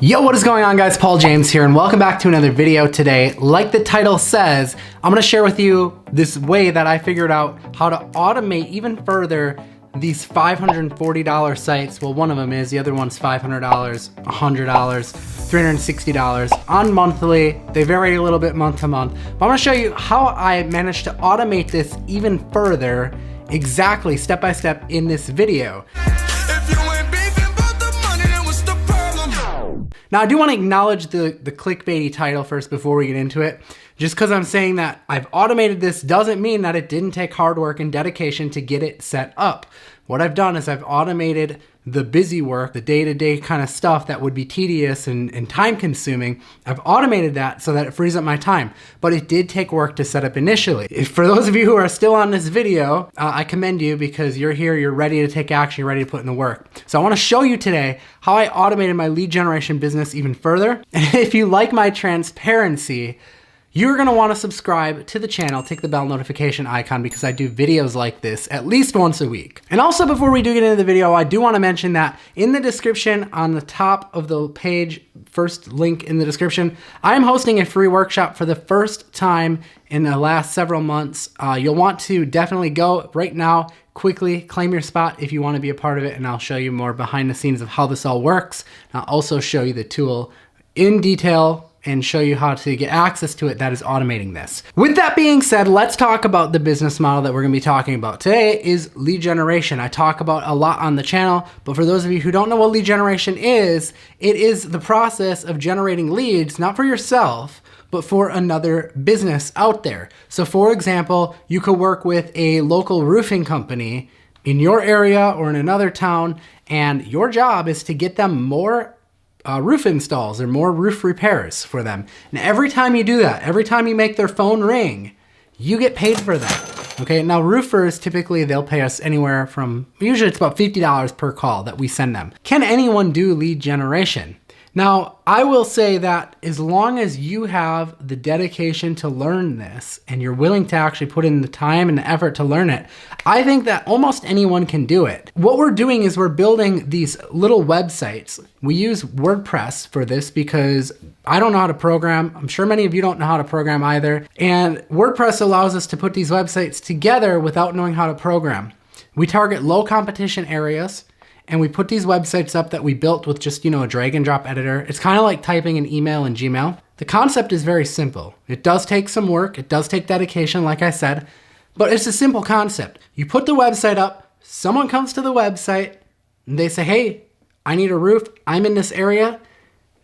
Yo, what is going on, guys? Paul James here, and welcome back to another video today. Like the title says, I'm gonna share with you this way that I figured out how to automate even further these $540 sites. Well, one of them is, the other one's $500, $100, $360 on monthly. They vary a little bit month to month, but I'm gonna show you how I managed to automate this even further, exactly step by step in this video. Now, I do want to acknowledge the clickbaity title first before we get into it. Just because I'm saying that I've automated this doesn't mean that it didn't take hard work and dedication to get it set up. What I've done is I've automated the busy work, the day-to-day kind of stuff that would be tedious and time-consuming. I've automated that so that it frees up my time, but it did take work to set up initially. For those of you who are still on this video, I commend you because you're here, you're ready to take action, you're ready to put in the work. So I want to show you today how I automated my lead generation business even further. And if you like my transparency, you're gonna wanna subscribe to the channel, tick the bell notification icon, because I do videos like this at least once a week. And also, before we do get into the video, I do wanna mention that in the description on the top of the page, first link in the description, I am hosting a free workshop for the first time in the last several months. You'll want to definitely go right now, quickly claim your spot if you wanna be a part of it, and I'll show you more behind the scenes of how this all works. I'll also show you the tool in detail and show you how to get access to it that is automating this. With that being said, let's talk about the business model that we're gonna be talking about. Today is lead generation. I talk about a lot on the channel, but for those of you who don't know what lead generation is, it is the process of generating leads, not for yourself, but for another business out there. So for example, you could work with a local roofing company in your area or in another town, and your job is to get them more roof installs or more roof repairs for them. And every time you do that, every time you make their phone ring, you get paid for that. Okay, now roofers, typically they'll pay us anywhere from, usually it's about $50 per call that we send them. Can anyone do lead generation? Now, I will say that as long as you have the dedication to learn this and you're willing to actually put in the time and the effort to learn it, I think that almost anyone can do it. What we're doing is we're building these little websites. We use WordPress for this because I don't know how to program. I'm sure many of you don't know how to program either. And WordPress allows us to put these websites together without knowing how to program. We target low competition areas, and we put these websites up that we built with just, a drag and drop editor. It's kind of like typing an email in Gmail. The concept is very simple. It does take some work. It does take dedication, like I said, but it's a simple concept. You put the website up, someone comes to the website, and they say, hey, I need a roof. I'm in this area.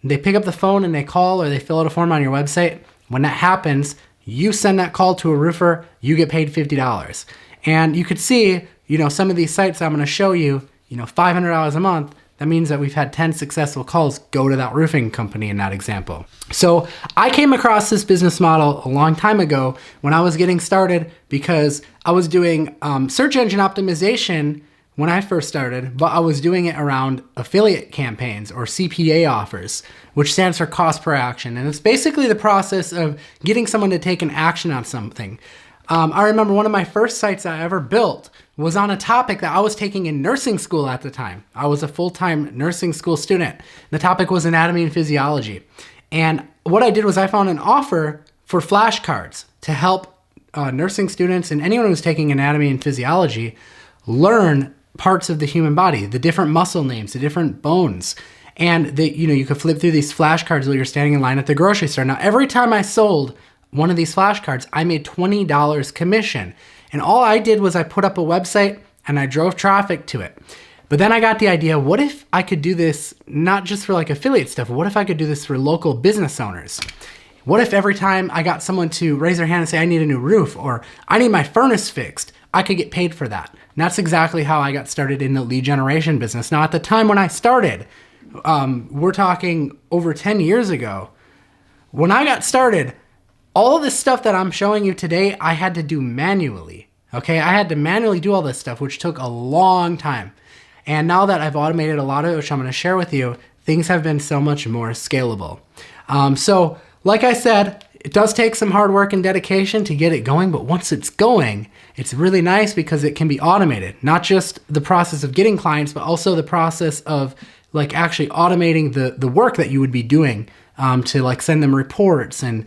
And they pick up the phone and they call or they fill out a form on your website. When that happens, you send that call to a roofer, you get paid $50. And you could see, some of these sites I'm gonna show you, $500 a month, that means that we've had 10 successful calls go to that roofing company in that example. So I came across this business model a long time ago when I was getting started because I was doing search engine optimization when I first started, but I was doing it around affiliate campaigns or CPA offers, which stands for cost per action. And it's basically the process of getting someone to take an action on something. I remember one of my first sites I ever built was on a topic that I was taking in nursing school at the time. I was a full-time nursing school student. The topic was anatomy and physiology. And what I did was I found an offer for flashcards to help nursing students and anyone who's taking anatomy and physiology learn parts of the human body, the different muscle names, the different bones. And you could flip through these flashcards while you're standing in line at the grocery store. Now, every time I sold one of these flashcards, I made $20 commission. And all I did was I put up a website and I drove traffic to it. But then I got the idea, what if I could do this not just for like affiliate stuff, what if I could do this for local business owners? What if every time I got someone to raise their hand and say, I need a new roof or I need my furnace fixed, I could get paid for that? And that's exactly how I got started in the lead generation business. Now, at the time when I started, we're talking over 10 years ago, when I got started, all this stuff that I'm showing you today, I had to do manually, okay? I had to manually do all this stuff, which took a long time. And now that I've automated a lot of it, which I'm gonna share with you, things have been so much more scalable. So like I said, it does take some hard work and dedication to get it going, but once it's going, it's really nice because it can be automated. Not just the process of getting clients, but also the process of like actually automating the work that you would be doing to like send them reports and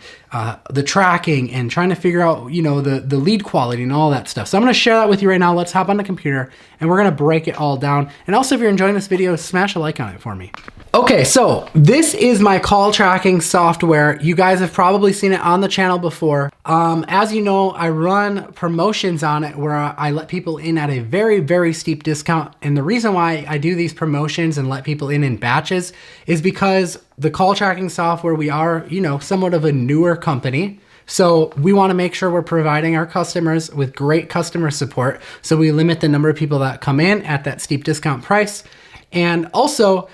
the tracking and trying to figure out, you know, the lead quality and all that stuff. So I'm going to share that with you right now. Let's hop on the computer and we're going to break it all down. And also, if you're enjoying this video, smash a like on it for me. Okay, so this is my call tracking software. You guys have probably seen it on the channel before. As you know, I run promotions on it where I let people in at a very, very steep discount. And the reason why I do these promotions and let people in batches is because the call tracking software, we are, you know, somewhat of a newer company. So we want to make sure we're providing our customers with great customer support. So we limit the number of people that come in at that steep discount price. And also,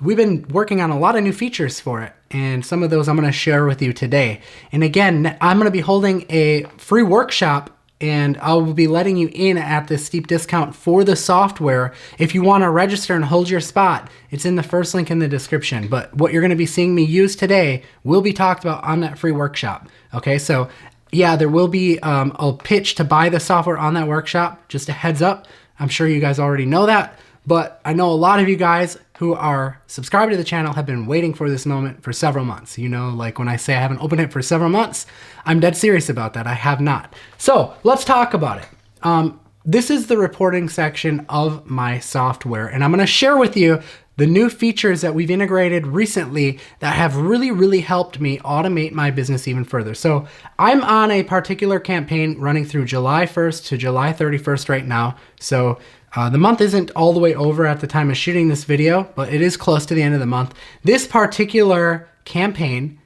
we've been working on a lot of new features for it. And some of those I'm going to share with you today. And again, I'm going to be holding a free workshop and I will be letting you in at this steep discount for the software. If you want to register and hold your spot, it's in the first link in the description. But what you're going to be seeing me use today will be talked about on that free workshop. Okay, so yeah, there will be a pitch to buy the software on that workshop. Just a heads up. I'm sure you guys already know that. But I know a lot of you guys who are subscribed to the channel have been waiting for this moment for several months. You know, like when I say I haven't opened it for several months, I'm dead serious about that. I have not. So let's talk about it. This is the reporting section of my software, and I'm going to share with you the new features that we've integrated recently that have really, really helped me automate my business even further. So I'm on a particular campaign running through July 1st to July 31st right now. So the month isn't all the way over at the time of shooting this video, but it is close to the end of the month. This particular campaign,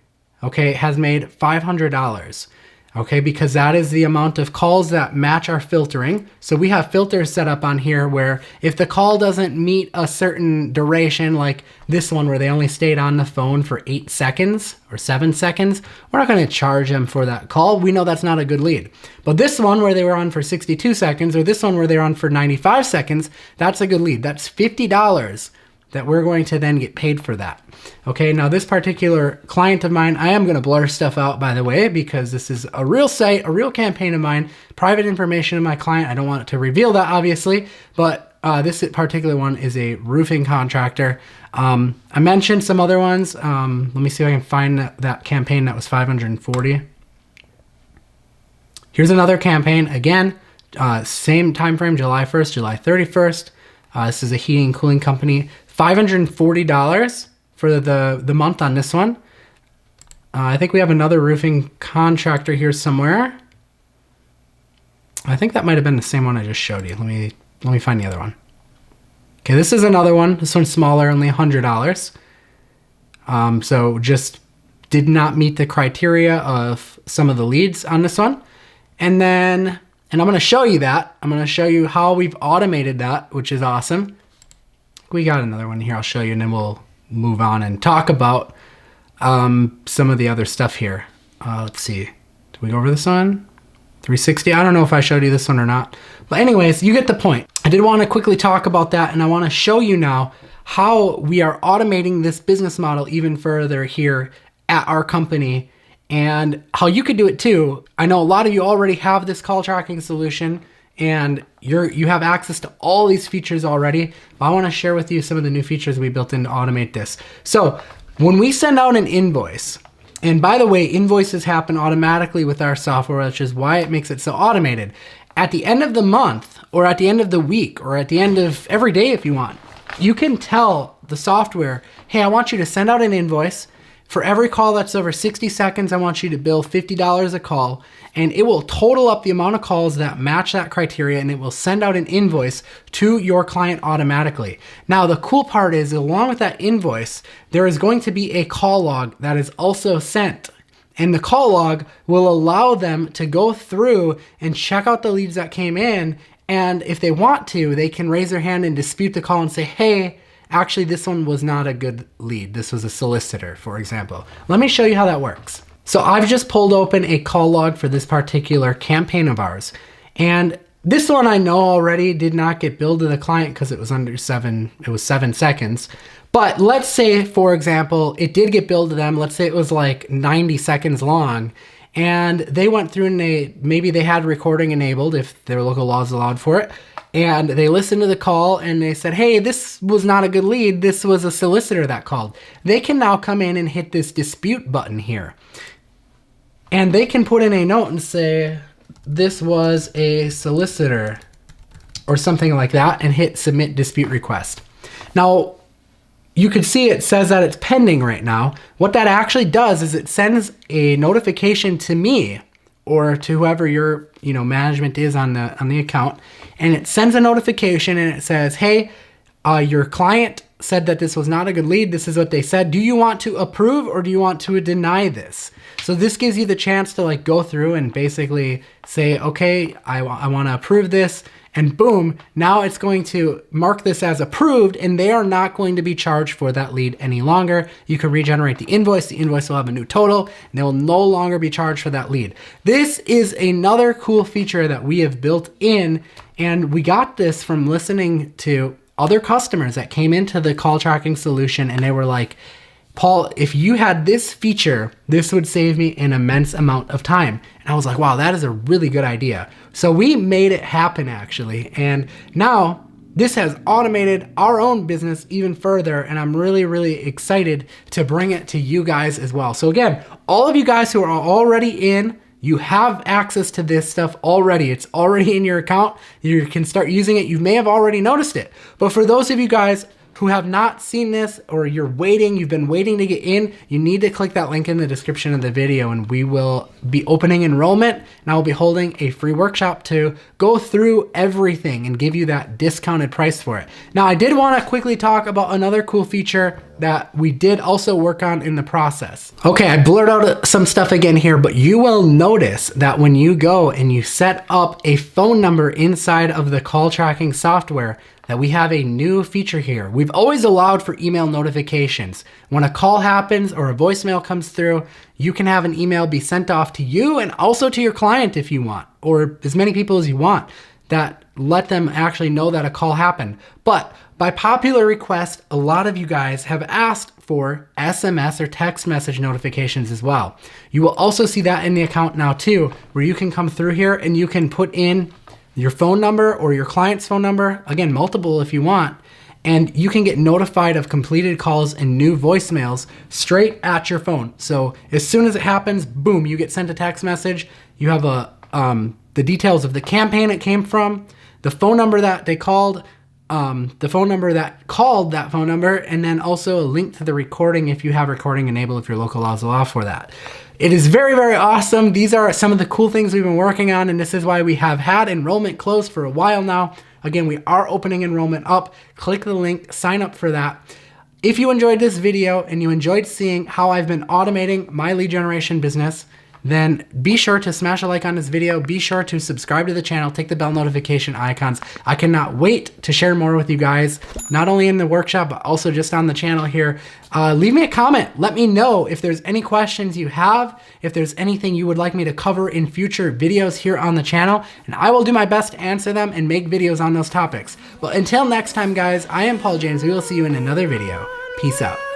okay, has made $500. Okay, because that is the amount of calls that match our filtering. So we have filters set up on here where if the call doesn't meet a certain duration, like this one where they only stayed on the phone for 8 seconds or 7 seconds, we're not going to charge them for that call. We know that's not a good lead. But this one where they were on for 62 seconds or this one where they were on for 95 seconds, that's a good lead. That's $50 that we're going to then get paid for that. Okay, now this particular client of mine, I am going to blur stuff out, by the way, because this is a real site, a real campaign of mine, private information of my client. I don't want to reveal that, obviously, but this particular one is a roofing contractor. I mentioned some other ones. Let me see if I can find that campaign that was 540. Here's another campaign, again, same time frame, July 1st, July 31st. This is a heating and cooling company. $540 for the month on this one. I think we have another roofing contractor here somewhere. I think that might have been the same one I just showed you. Let me find the other one. Okay, this is another one. This one's smaller, only $100. So just did not meet the criteria of some of the leads on this one. And I'm going to show you that. I'm going to show you how we've automated that, which is awesome. We got another one here I'll show you, and then we'll move on and talk about some of the other stuff here. Let's see. Did we go over this one? 360. I don't know if I showed you this one or not. But anyways, you get the point. I did want to quickly talk about that, and I want to show you now how we are automating this business model even further here at our company and how you could do it too. I know a lot of you already have this call tracking solution and you have access to all these features already, but I want to share with you some of the new features we built in to automate this. So when we send out an invoice, and by the way, invoices happen automatically with our software, which is why it makes it so automated. At the end of the month, or at the end of the week, or at the end of every day if you want, you can tell the software, hey, I want you to send out an invoice. For every call that's over 60 seconds, I want you to bill $50 a call, and it will total up the amount of calls that match that criteria, and it will send out an invoice to your client automatically. Now, the cool part is, along with that invoice, there is going to be a call log that is also sent. And the call log will allow them to go through and check out the leads that came in, and if they want to, they can raise their hand and dispute the call and say, hey, actually, this one was not a good lead. This was a solicitor, for example. Let me show you how that works. So I've just pulled open a call log for this particular campaign of ours. And this one I know already did not get billed to the client because it was under 7 seconds. But let's say, for example, it did get billed to them. Let's say it was like 90 seconds long. and they went through and maybe they had recording enabled if their local laws allowed for it. And they listened to the call and they said, hey, this was not a good lead. This was a solicitor that called. They can now come in and hit this dispute button here. And they can put in a note and say, this was a solicitor or something like that, and hit submit dispute request. Now, you can see it says that it's pending right now. What that actually does is it sends a notification to me or to whoever your management is on the account, and it sends a notification and it says, hey, your client said that this was not a good lead. This is what they said. Do you want to approve or do you want to deny this? So this gives you the chance to go through and basically say, okay, I want to approve this. And boom, now it's going to mark this as approved, and they are not going to be charged for that lead any longer. You can regenerate the invoice. The invoice will have a new total, and they will no longer be charged for that lead. This is another cool feature that we have built in, and we got this from listening to other customers that came into the call tracking solution, and they were like, Paul, if you had this feature, this would save me an immense amount of time. And I was like, wow, that is a really good idea. So we made it happen actually. And now this has automated our own business even further. And I'm really, really excited to bring it to you guys as well. So again, all of you guys who are already in, you have access to this stuff already. It's already in your account. You can start using it. You may have already noticed it. But for those of you guys who have not seen this, or you've been waiting to get in, you need to click that link in the description of the video, and we will be opening enrollment, and I will be holding a free workshop to go through everything and give you that discounted price for it. Now, I did want to quickly talk about another cool feature that we did also work on in the process. Okay, I blurred out some stuff again here, but you will notice that when you go and you set up a phone number inside of the call tracking software, that we have a new feature here. We've always allowed for email notifications. When a call happens or a voicemail comes through, you can have an email be sent off to you and also to your client if you want, or as many people as you want, that let them actually know that a call happened. But by popular request, a lot of you guys have asked for SMS or text message notifications as well. You will also see that in the account now too, where you can come through here and you can put in your phone number or your client's phone number, again, multiple if you want, and you can get notified of completed calls and new voicemails straight at your phone. So as soon as it happens, boom, you get sent a text message. You have the details of the campaign it came from, the phone number that they called, the phone number that called that phone number, and then also a link to the recording if you have recording enabled, if your local laws allow for that. It is very, very awesome. These are some of the cool things we've been working on, and this is why we have had enrollment closed for a while now. Again, we are opening enrollment up. Click the link, sign up for that. If you enjoyed this video and you enjoyed seeing how I've been automating my lead generation business, then be sure to smash a like on this video. Be sure to subscribe to the channel, tick the bell notification icons. I cannot wait to share more with you guys, not only in the workshop, but also just on the channel here. Leave me a comment. Let me know if there's any questions you have, if there's anything you would like me to cover in future videos here on the channel, and I will do my best to answer them and make videos on those topics. But until next time, guys, I am Paul James. We will see you in another video. Peace out.